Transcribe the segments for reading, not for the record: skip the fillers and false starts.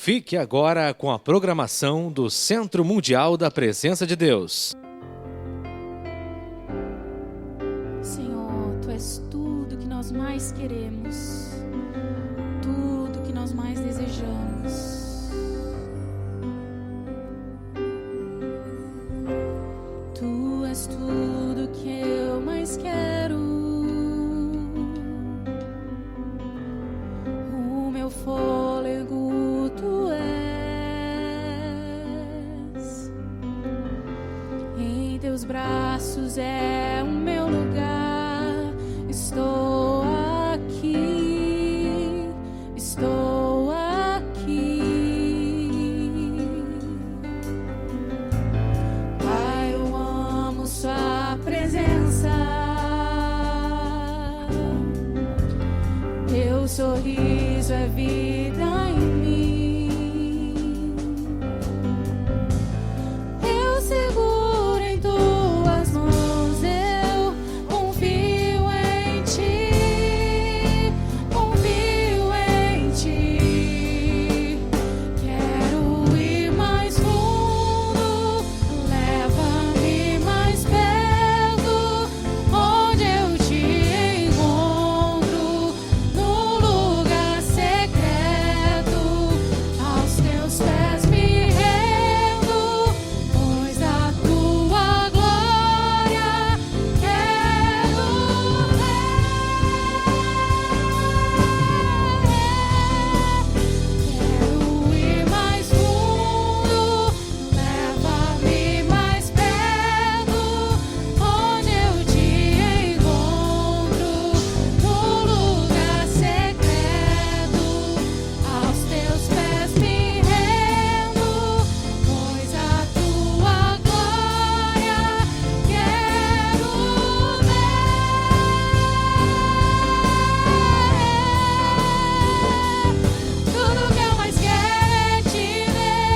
Fique agora com a programação do Centro Mundial da Presença de Deus. Senhor, Tu és tudo que nós mais queremos, tudo que nós mais desejamos. Tu és tudo que eu mais quero. O meu fôlego Tu és. Em Teus braços é o meu lugar. Estou aqui, estou aqui. Pai, eu amo Sua presença. Teu sorriso é vida em mim. Eu seguro em Tuas mãos, eu confio em Ti, confio em Ti. Quero ir mais fundo, leva-me mais perto, onde eu Te encontro, no lugar secreto. Aos Teus pés me rendo, pois a Tua glória quero ver. Quero ir mais fundo, leva-me mais perto, onde eu Te encontro, no lugar secreto. Aos Teus pés me rendo, pois a Tua glória quero ver. Tudo que eu mais quero é Te ver,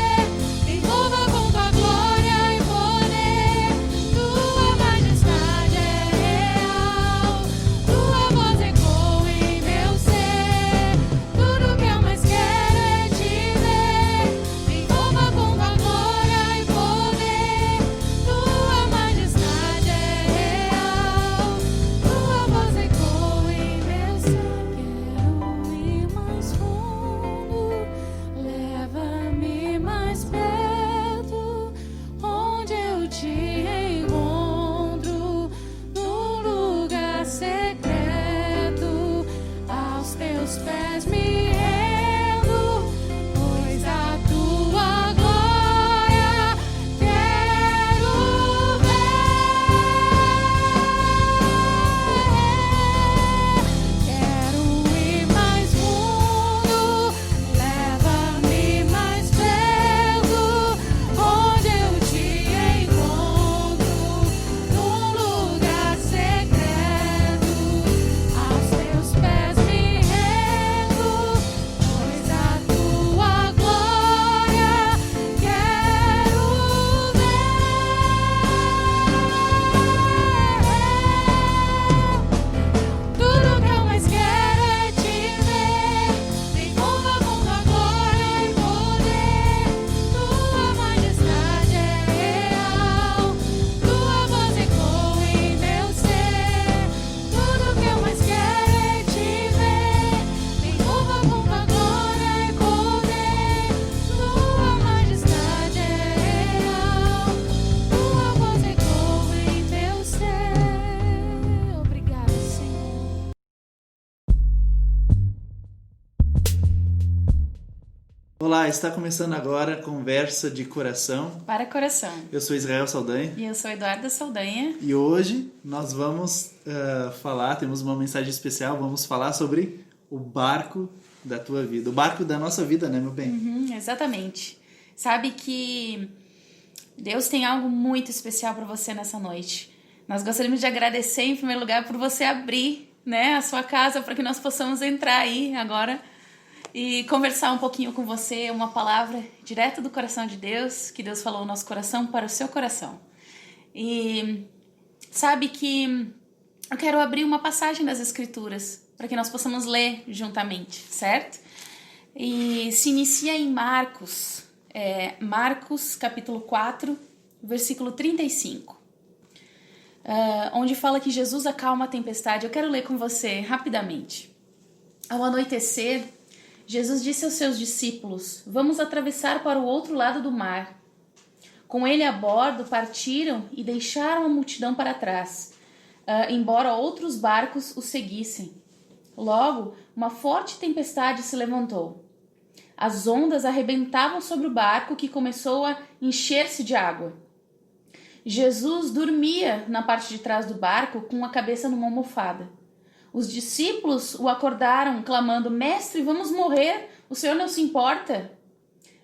me envolva com Tua glória e poder. Tua majestade é real, Tua voz ecoa em meu ser. Tudo que eu mais quero é Te ver, me envolva com Tua glória e poder. Tua majestade é real, Tua voz ecoa em meu ser. Quero ir mais fundo, leva-me mais perto, onde eu Te encontro, no lugar secreto. Aos Teus pés me rendo, pois a Tua glória quero ver. Quero ir mais fundo, leva-me mais perto, onde eu Te encontro, no lugar secreto. Aos Teus pés me rendo, pois a Tua glória quero ver. Tudo que eu mais quero é Te ver, me envolva com Tua glória e poder. Tua majestade é real, Tua voz ecoa em meu ser. Tudo que eu mais quero é Te ver, me envolva com Tua glória e poder. Tua majestade é real, Tua voz ecoa em meu ser. Obrigada, Senhor. Olá, está começando agora a Conversa de Coração. Para coração. Eu sou Israel Saldanha E eu sou Eduarda Saldanha. e hoje nós vamos temos uma mensagem especial, vamos falar sobre o barco da tua vida, o barco da nossa vida, né, meu bem? Exatamente. Sabe que Deus tem algo muito especial para você nessa noite. Nós gostaríamos de agradecer em primeiro lugar por você abrir, né, a sua casa para que nós possamos entrar aí agora e conversar um pouquinho com você, uma palavra direto do coração de Deus, que Deus falou no nosso coração para o seu coração. E sabe que eu quero abrir uma passagem das Escrituras para que nós possamos ler juntamente, certo? e se inicia em Marcos, Marcos capítulo 4, versículo 35, onde fala que Jesus acalma a tempestade. Eu quero ler com você rapidamente. Ao anoitecer, Jesus disse aos seus discípulos: vamos atravessar para o outro lado do mar. Com ele a bordo, partiram e deixaram a multidão para trás, embora outros barcos os seguissem. Logo, uma forte tempestade se levantou. As ondas arrebentavam sobre o barco, que começou a encher-se de água. Jesus dormia na parte de trás do barco com a cabeça numa almofada. Os discípulos o acordaram, clamando: Mestre, vamos morrer, o Senhor não se importa?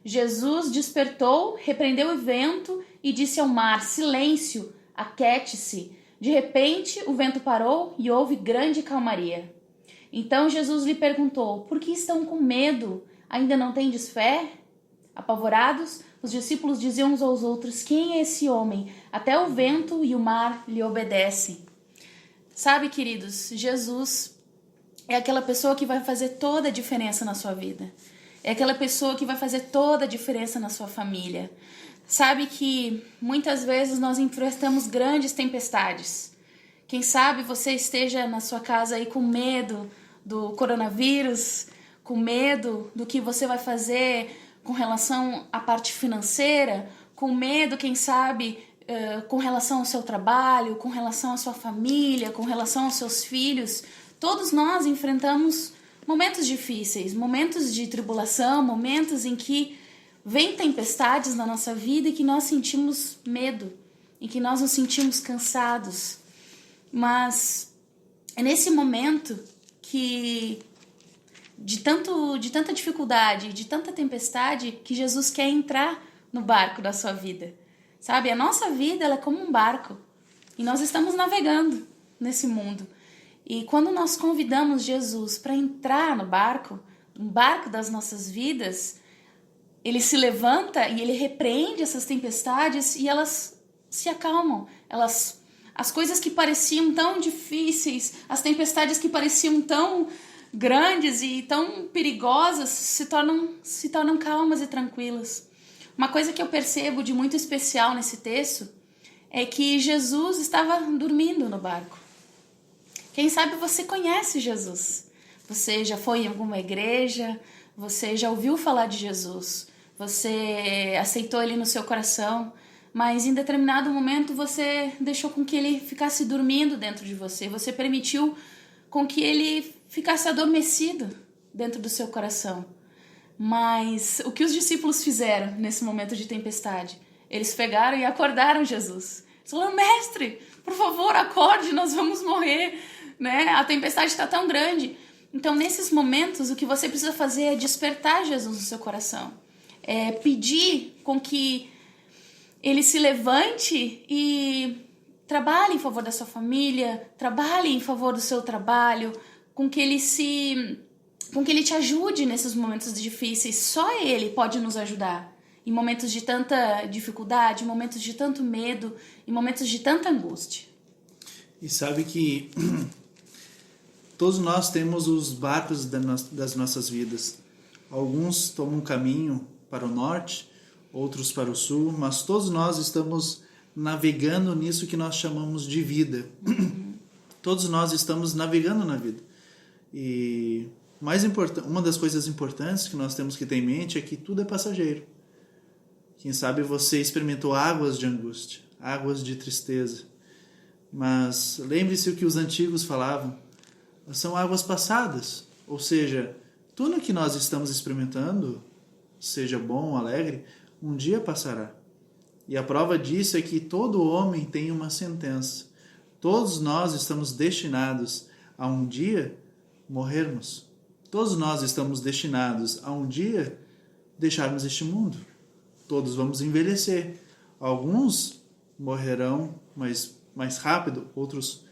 Jesus despertou, repreendeu o vento e disse ao mar: silêncio, aquiete-se. De repente, o vento parou e houve grande calmaria. Então Jesus lhe perguntou: por que estão com medo? Ainda não tendes fé? Apavorados, os discípulos diziam uns aos outros: quem é esse homem? Até o vento e o mar lhe obedecem. Sabe, queridos, Jesus é aquela pessoa que vai fazer toda a diferença na sua vida. É aquela pessoa que vai fazer toda a diferença na sua família. Sabe que muitas vezes nós enfrentamos grandes tempestades. Quem sabe você esteja na sua casa aí com medo do coronavírus, com medo do que você vai fazer com relação à parte financeira, com medo, quem sabe, com relação ao seu trabalho, com relação à sua família, com relação aos seus filhos. Todos nós enfrentamos momentos difíceis, momentos de tribulação, momentos em que vem tempestades na nossa vida e que nós sentimos medo, em que nós nos sentimos cansados. Mas é nesse momento que de tanta dificuldade, de tanta tempestade, que Jesus quer entrar no barco da sua vida. Sabe, a nossa vida ela é como um barco e nós estamos navegando nesse mundo. E quando nós convidamos Jesus para entrar no barco das nossas vidas, ele se levanta e ele repreende essas tempestades e elas se acalmam. As coisas que pareciam tão difíceis, as tempestades que pareciam tão grandes e tão perigosas se tornam calmas e tranquilas. Uma coisa que eu percebo de muito especial nesse texto é que Jesus estava dormindo no barco. Quem sabe você conhece Jesus. Você já foi em alguma igreja, você já ouviu falar de Jesus, você aceitou ele no seu coração, mas em determinado momento você deixou com que ele ficasse dormindo dentro de você, você permitiu com que ele ficasse adormecido dentro do seu coração. Mas o que os discípulos fizeram nesse momento de tempestade? Eles pegaram e acordaram Jesus. Eles falaram: mestre, por favor, acorde, nós vamos morrer, né? A tempestade está tão grande. Então, nesses momentos, o que você precisa fazer é despertar Jesus no seu coração. É pedir com que ele se levante e trabalhe em favor da sua família, trabalhe em favor do seu trabalho, com que ele te ajude nesses momentos difíceis. Só ele pode nos ajudar em momentos de tanta dificuldade, em momentos de tanto medo, em momentos de tanta angústia. E sabe que todos nós temos os barcos das nossas vidas. Alguns tomam um caminho para o norte, outros para o sul, mas todos nós estamos navegando nisso que nós chamamos de vida. Todos nós estamos navegando na vida. E uma das coisas importantes que nós temos que ter em mente é que tudo é passageiro. Quem sabe você experimentou águas de angústia, águas de tristeza. Mas lembre-se o que os antigos falavam. São águas passadas. Ou seja, tudo que nós estamos experimentando, seja bom ou alegre, um dia passará. E a prova disso é que todo homem tem uma sentença. Todos nós estamos destinados a um dia morrermos. Todos nós estamos destinados a um dia deixarmos este mundo. Todos vamos envelhecer. Alguns morrerão mais rápido, outros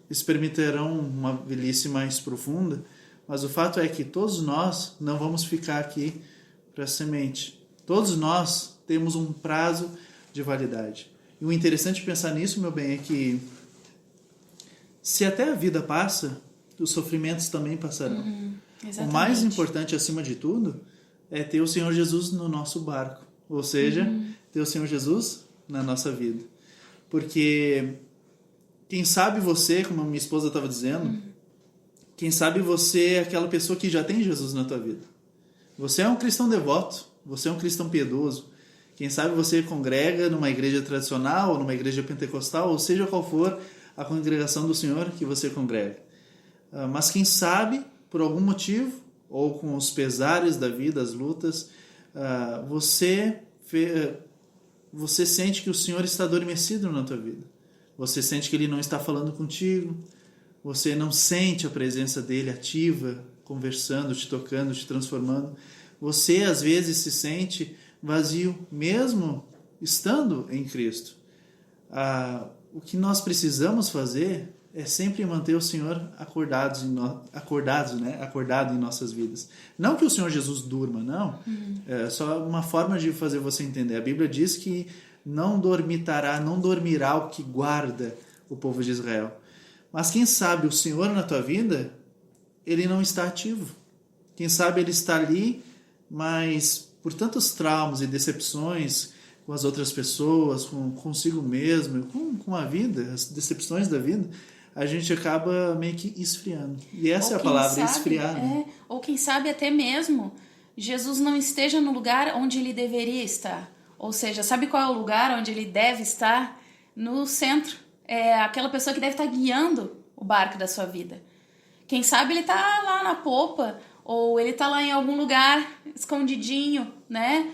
experimentarão uma velhice mais profunda, mas o fato é que todos nós não vamos ficar aqui para semente. Todos nós temos um prazo de validade. E o interessante de pensar nisso, meu bem, é que se até a vida passa, os sofrimentos também passarão. O mais Exatamente. importante, acima de tudo, é ter o Senhor Jesus no nosso barco. Ou seja, ter o Senhor Jesus na nossa vida. Porque quem sabe você, como a minha esposa estava dizendo, quem sabe você é aquela pessoa que já tem Jesus na tua vida. Você é um cristão devoto, você é um cristão piedoso. Quem sabe você congrega numa igreja tradicional, ou numa igreja pentecostal, ou seja qual for a congregação do Senhor que você congrega. Mas quem sabe, por algum motivo, ou com os pesares da vida, as lutas, você sente que o Senhor está adormecido na tua vida. Você sente que Ele não está falando contigo. Você não sente a presença dEle ativa, conversando, te tocando, te transformando. Você, às vezes, se sente vazio, mesmo estando em Cristo. O que nós precisamos fazer é sempre manter o Senhor acordado em nossas vidas. Não que o Senhor Jesus durma, não. É só uma forma de fazer você entender. A Bíblia diz que não dormirá o que guarda o povo de Israel. Mas quem sabe o Senhor na tua vida, Ele não está ativo. Quem sabe Ele está ali, mas por tantos traumas e decepções com as outras pessoas, consigo mesmo, com a vida, as decepções da vida, a gente acaba meio que esfriando. E essa é a palavra, esfriar. Né? Ou quem sabe até mesmo Jesus não esteja no lugar onde Ele deveria estar. Ou seja, sabe qual é o lugar onde Ele deve estar? No centro. É aquela pessoa que deve estar guiando o barco da sua vida. Quem sabe Ele está lá na popa, ou Ele está lá em algum lugar escondidinho, né?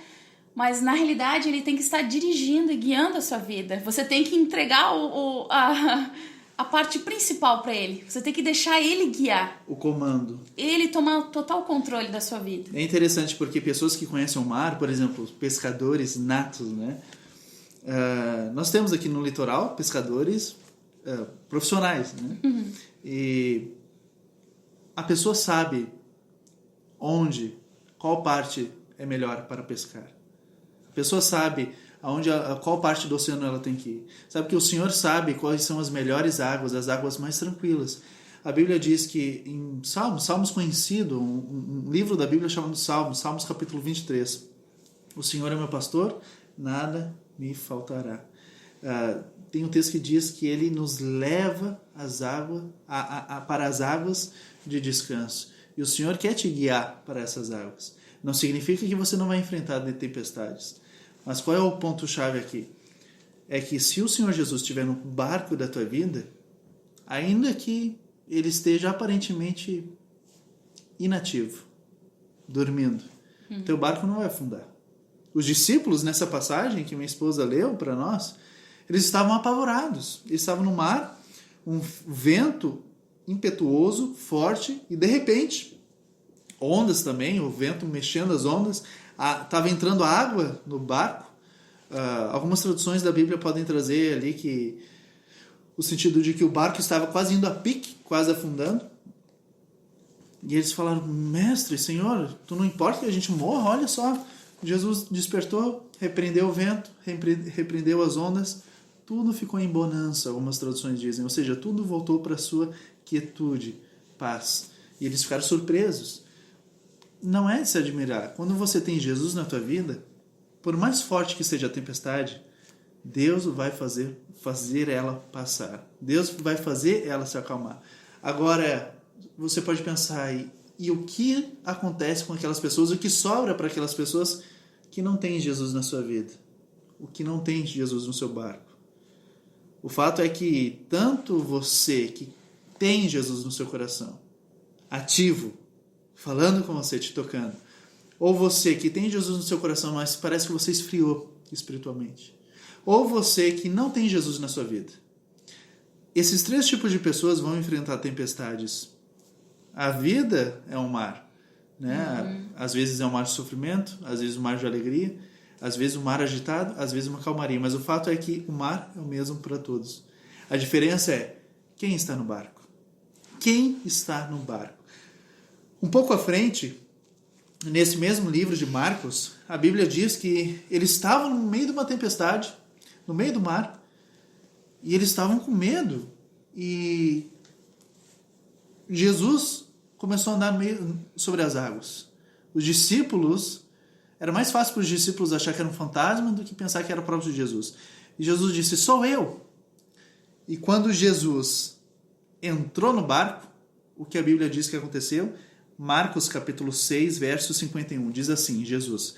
Mas na realidade Ele tem que estar dirigindo e guiando a sua vida. Você tem que entregar a parte principal para Ele. Você tem que deixar Ele guiar. O comando. Ele tomar total controle da sua vida. É interessante porque pessoas que conhecem o mar, por exemplo, pescadores natos, né? Nós temos aqui no litoral pescadores profissionais, né? E a pessoa sabe qual parte é melhor para pescar. A pessoa sabe qual parte do oceano ela tem que ir. Sabe que o Senhor sabe quais são as melhores águas, as águas mais tranquilas. A Bíblia diz que em Salmos conhecido, um livro da Bíblia chamado Salmos capítulo 23. O Senhor é meu pastor, nada me faltará. Tem um texto que diz que Ele nos leva para as águas de descanso. E o Senhor quer te guiar para essas águas. Não significa que você não vai enfrentar tempestades. Mas qual é o ponto-chave aqui? É que se o Senhor Jesus estiver no barco da tua vida, ainda que Ele esteja aparentemente inativo, dormindo, teu barco não vai afundar. Os discípulos, nessa passagem que minha esposa leu para nós, eles estavam apavorados. Eles estavam no mar, um vento impetuoso, forte, e de repente, ondas também, o vento mexendo as ondas, estava entrando água no barco. Algumas traduções da Bíblia podem trazer ali o sentido de que o barco estava quase indo a pique, quase afundando. E eles falaram: mestre, Senhor, tu não importa que a gente morra? Olha só, Jesus despertou, repreendeu o vento, repreendeu as ondas, tudo ficou em bonança, algumas traduções dizem, ou seja, tudo voltou para a sua quietude, paz. E eles ficaram surpresos. Não é de se admirar. Quando você tem Jesus na tua vida, por mais forte que seja a tempestade, Deus vai fazer ela passar. Deus vai fazer ela se acalmar. Agora, você pode pensar, e o que acontece com aquelas pessoas, o que sobra para aquelas pessoas que não têm Jesus na sua vida? O que não tem Jesus no seu barco? O fato é que tanto você que tem Jesus no seu coração, ativo, falando com você, te tocando, ou você que tem Jesus no seu coração, mas parece que você esfriou espiritualmente, ou você que não tem Jesus na sua vida. Esses três tipos de pessoas vão enfrentar tempestades. A vida é um mar, né? Às vezes é um mar de sofrimento, às vezes um mar de alegria, às vezes um mar agitado, às vezes uma calmaria. Mas o fato é que o mar é o mesmo para todos. A diferença é quem está no barco. Quem está no barco? Um pouco à frente, nesse mesmo livro de Marcos, a Bíblia diz que eles estavam no meio de uma tempestade, no meio do mar, e eles estavam com medo. E Jesus começou a andar sobre as águas. Os discípulos, era mais fácil para os discípulos achar que era um fantasma do que pensar que era o próprio Jesus. E Jesus disse, sou eu. E quando Jesus entrou no barco, o que a Bíblia diz que aconteceu, Marcos capítulo 6, verso 51, diz assim, Jesus,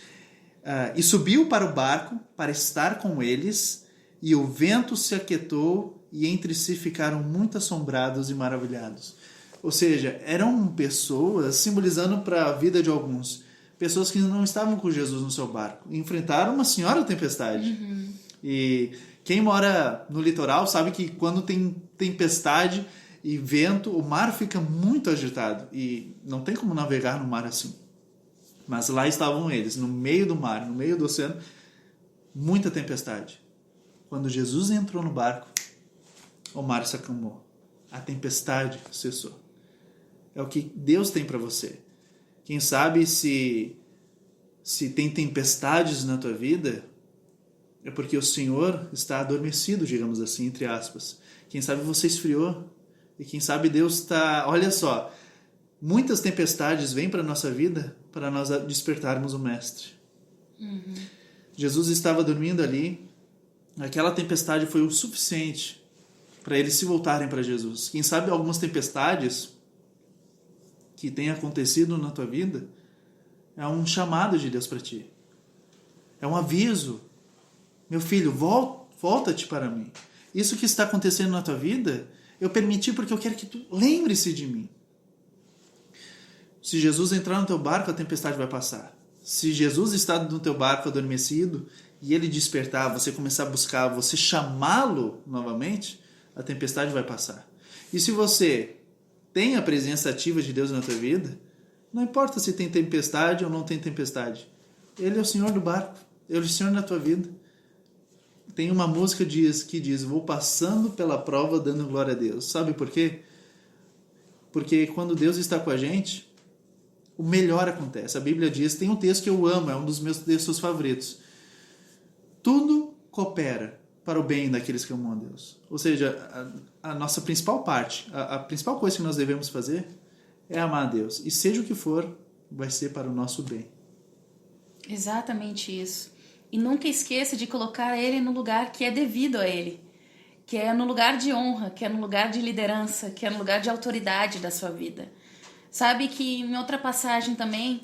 e subiu para o barco para estar com eles, e o vento se aquietou, e entre si ficaram muito assombrados e maravilhados. Ou seja, eram pessoas, simbolizando para a vida de alguns, pessoas que não estavam com Jesus no seu barco, enfrentaram uma senhora tempestade. Uhum. E quem mora no litoral sabe que quando tem tempestade e vento, o mar fica muito agitado e não tem como navegar no mar assim. Mas lá estavam eles, no meio do mar, no meio do oceano, muita tempestade. Quando Jesus entrou no barco, o mar se acalmou, a tempestade cessou. É o que Deus tem para você. Quem sabe se tem tempestades na tua vida, é porque o Senhor está adormecido, digamos assim, entre aspas. Quem sabe você esfriou. E quem sabe Deus está... Olha só, muitas tempestades vêm para a nossa vida para nós despertarmos o Mestre. Uhum. Jesus estava dormindo ali. Aquela tempestade foi o suficiente para eles se voltarem para Jesus. Quem sabe algumas tempestades que têm acontecido na tua vida é um chamado de Deus para ti. É um aviso. Meu filho, volta-te para mim. Isso que está acontecendo na tua vida, eu permiti porque eu quero que tu lembre-se de mim. Se Jesus entrar no teu barco, a tempestade vai passar. Se Jesus está no teu barco adormecido e ele despertar, você começar a buscar, você chamá-lo novamente, a tempestade vai passar. E se você tem a presença ativa de Deus na tua vida, não importa se tem tempestade ou não tem tempestade. Ele é o Senhor do barco. Ele é o Senhor na tua vida. Tem uma música que diz, vou passando pela prova dando glória a Deus. Sabe por quê? Porque quando Deus está com a gente, o melhor acontece. A Bíblia diz, tem um texto que eu amo, é um dos meus textos favoritos. Tudo coopera para o bem daqueles que amam a Deus. Ou seja, a nossa principal parte, a principal coisa que nós devemos fazer é amar a Deus. E seja o que for, vai ser para o nosso bem. Exatamente isso. E nunca esqueça de colocar ele no lugar que é devido a ele. Que é no lugar de honra, que é no lugar de liderança, que é no lugar de autoridade da sua vida. Sabe que em outra passagem também,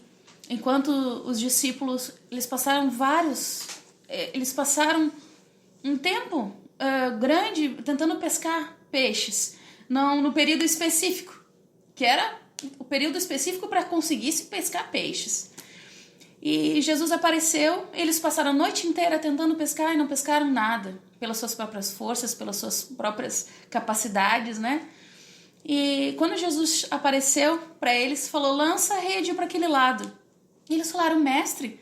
enquanto os discípulos, eles passaram um tempo grande tentando pescar peixes, não no período específico, que era o período específico para conseguir se pescar peixes. E Jesus apareceu, eles passaram a noite inteira tentando pescar e não pescaram nada, pelas suas próprias forças, pelas suas próprias capacidades, né? E quando Jesus apareceu para eles, falou, lança a rede para aquele lado. E eles falaram, mestre,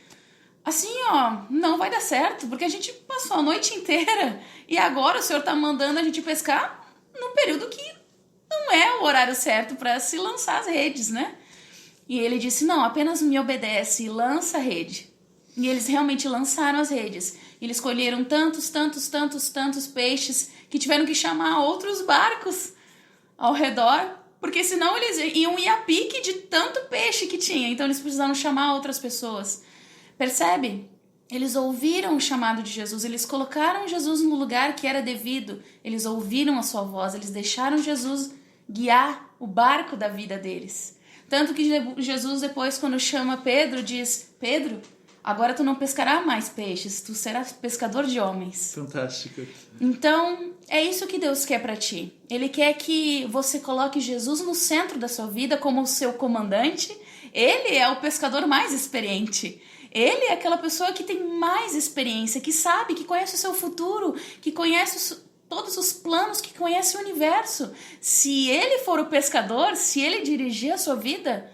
assim, não vai dar certo, porque a gente passou a noite inteira e agora o Senhor está mandando a gente pescar num período que não é o horário certo para se lançar as redes, né? E ele disse, não, apenas me obedece e lança a rede. E eles realmente lançaram as redes. Eles colheram tantos peixes que tiveram que chamar outros barcos ao redor, porque senão eles iam ir a pique de tanto peixe que tinha. Então eles precisaram chamar outras pessoas. Percebe? Eles ouviram o chamado de Jesus, eles colocaram Jesus no lugar que era devido, eles ouviram a sua voz, eles deixaram Jesus guiar o barco da vida deles. Tanto que Jesus depois, quando chama Pedro, diz, Pedro, agora tu não pescarás mais peixes, tu serás pescador de homens. Fantástico. Então, é isso que Deus quer para ti. Ele quer que você coloque Jesus no centro da sua vida como o seu comandante. Ele é o pescador mais experiente. Ele é aquela pessoa que tem mais experiência, que sabe, que conhece o seu futuro, que conhece todos os planos, que conhece o universo. Se ele for o pescador, se ele dirigir a sua vida,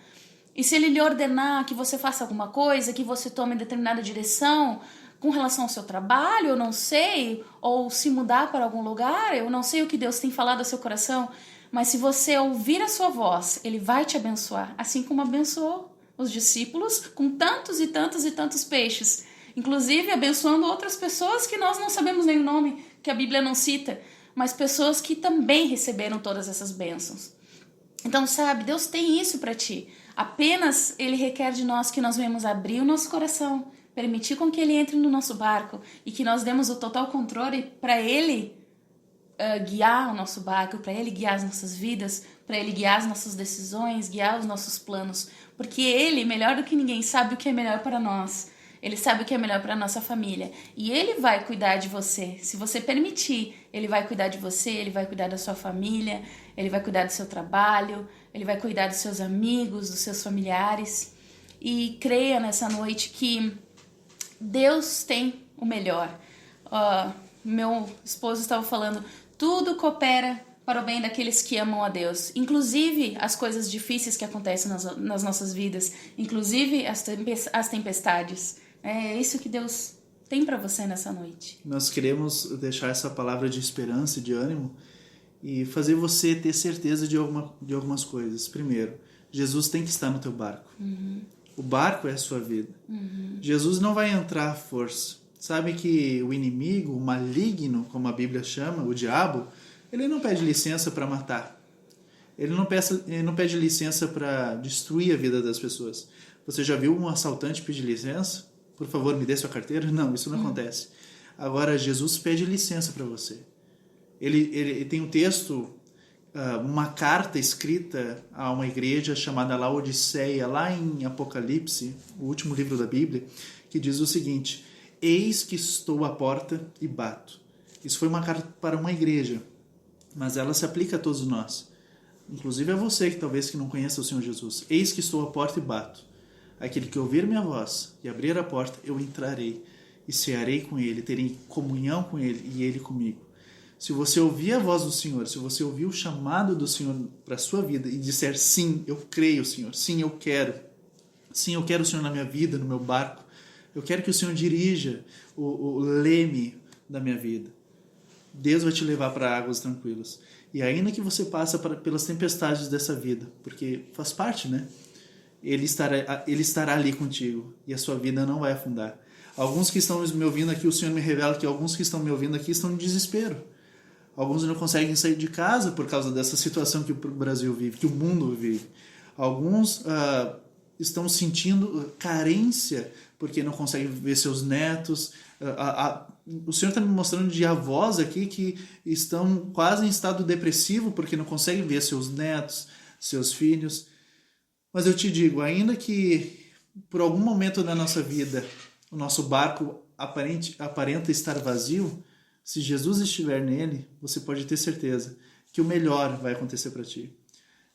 e se ele lhe ordenar que você faça alguma coisa, que você tome determinada direção com relação ao seu trabalho, eu não sei, ou se mudar para algum lugar, eu não sei o que Deus tem falado ao seu coração, mas se você ouvir a sua voz, ele vai te abençoar, assim como abençoou os discípulos com tantos e tantos peixes, inclusive abençoando outras pessoas que nós não sabemos nem o nome, que a Bíblia não cita, mas pessoas que também receberam todas essas bênçãos. Então, sabe, Deus tem isso para ti. Apenas Ele requer de nós que nós venhamos abrir o nosso coração, permitir com que Ele entre no nosso barco e que nós demos o total controle para Ele guiar o nosso barco, para Ele guiar as nossas vidas, para Ele guiar as nossas decisões, guiar os nossos planos. Porque Ele, melhor do que ninguém, sabe o que é melhor para nós. Ele sabe o que é melhor para a nossa família. E Ele vai cuidar de você. Se você permitir, Ele vai cuidar de você, Ele vai cuidar da sua família, Ele vai cuidar do seu trabalho, Ele vai cuidar dos seus amigos, dos seus familiares. E creia nessa noite que Deus tem o melhor. Meu esposo estava falando, tudo coopera para o bem daqueles que amam a Deus. Inclusive as coisas difíceis que acontecem nas nossas vidas. Inclusive as tempestades. É isso que Deus tem para você nessa noite. Nós queremos deixar essa palavra de esperança e de ânimo e fazer você ter certeza de algumas coisas. Primeiro, Jesus tem que estar no teu barco. O barco é a sua vida. Jesus não vai entrar à força. Sabe que o inimigo, o maligno, como a Bíblia chama, o diabo, ele não pede licença para matar. Ele não pede licença para destruir a vida das pessoas. Você já viu um assaltante pedir licença? Por favor, me dê sua carteira? Não, isso não acontece. Agora, Jesus pede licença para você. Ele tem um texto, uma carta escrita a uma igreja chamada Laodiceia, lá em Apocalipse, o último livro da Bíblia, que diz o seguinte: eis que estou à porta e bato. Isso foi uma carta para uma igreja, mas ela se aplica a todos nós. Inclusive a você que talvez que não conheça o Senhor Jesus. Eis que estou à porta e bato. Aquele que ouvir minha voz e abrir a porta, eu entrarei e cearei com ele, terei comunhão com ele e ele comigo. Se você ouvir a voz do Senhor, se você ouvir o chamado do Senhor para a sua vida e disser sim, eu creio, Senhor, sim, eu quero. Sim, eu quero o Senhor na minha vida, no meu barco. Eu quero que o Senhor dirija o leme da minha vida. Deus vai te levar para águas tranquilas. E ainda que você passe pelas tempestades dessa vida, porque faz parte, né? Ele estará ali contigo e a sua vida não vai afundar. Alguns que estão me ouvindo aqui, o Senhor me revela que alguns que estão me ouvindo aqui estão em desespero. Alguns não conseguem sair de casa por causa dessa situação que o Brasil vive, que o mundo vive. Alguns estão sentindo carência porque não conseguem ver seus netos. O Senhor está me mostrando de avós aqui que estão quase em estado depressivo porque não conseguem ver seus netos, seus filhos. Mas eu te digo, ainda que por algum momento da nossa vida o nosso barco aparenta estar vazio, se Jesus estiver nele, você pode ter certeza que o melhor vai acontecer para ti.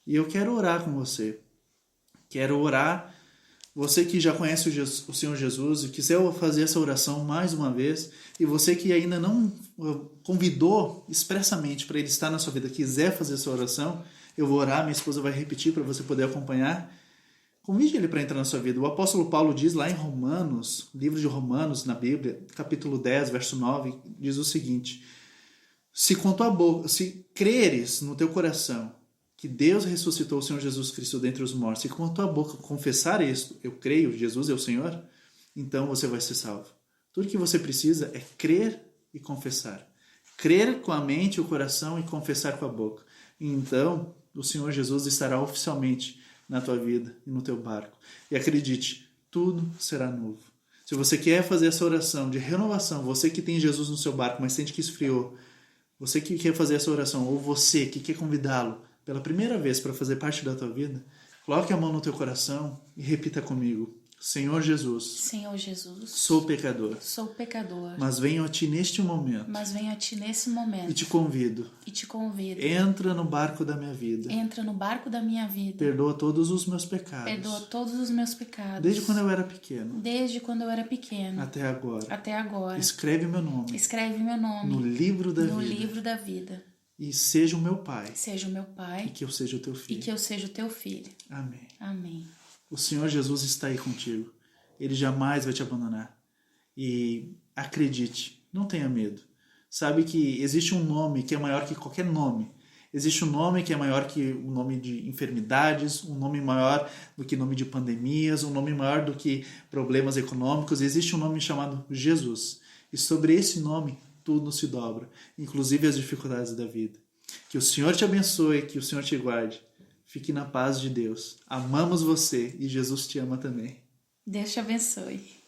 E eu quero orar com você. Quero orar. Você que já conhece o Senhor Jesus e quiser fazer essa oração mais uma vez, e você que ainda não convidou expressamente para Ele estar na sua vida, quiser fazer essa oração, eu vou orar, minha esposa vai repetir para você poder acompanhar. Convide Ele para entrar na sua vida. O apóstolo Paulo diz lá em Romanos, livro de Romanos na Bíblia, capítulo 10, verso 9, diz o seguinte: se creres no teu coração que Deus ressuscitou o Senhor Jesus Cristo dentre os mortos, e com a tua boca confessar isto, eu creio, Jesus é o Senhor, então você vai ser salvo. Tudo que você precisa é crer e confessar. Crer com a mente e o coração e confessar com a boca. E então, o Senhor Jesus estará oficialmente na tua vida e no teu barco. E acredite, tudo será novo. Se você quer fazer essa oração de renovação, você que tem Jesus no seu barco, mas sente que esfriou, você que quer fazer essa oração, ou você que quer convidá-lo pela primeira vez para fazer parte da tua vida, coloque a mão no teu coração e repita comigo: Senhor Jesus, Senhor Jesus, sou pecador, mas venho a Ti neste momento, nesse momento e te convido, entra no barco da minha vida, perdoa todos os meus pecados, desde quando eu era pequeno, até agora, escreve meu nome no livro da vida. E seja o meu pai. E que eu seja o teu filho. Amém. O Senhor Jesus está aí contigo. Ele jamais vai te abandonar. E acredite, não tenha medo. Sabe que existe um nome que é maior que qualquer nome. Existe um nome que é maior que o nome de enfermidades, um nome maior do que nome de pandemias, um nome maior do que problemas econômicos. Existe um nome chamado Jesus. E sobre esse nome, tudo se dobra, inclusive as dificuldades da vida. Que o Senhor te abençoe, que o Senhor te guarde. Fique na paz de Deus. Amamos você e Jesus te ama também. Deus te abençoe.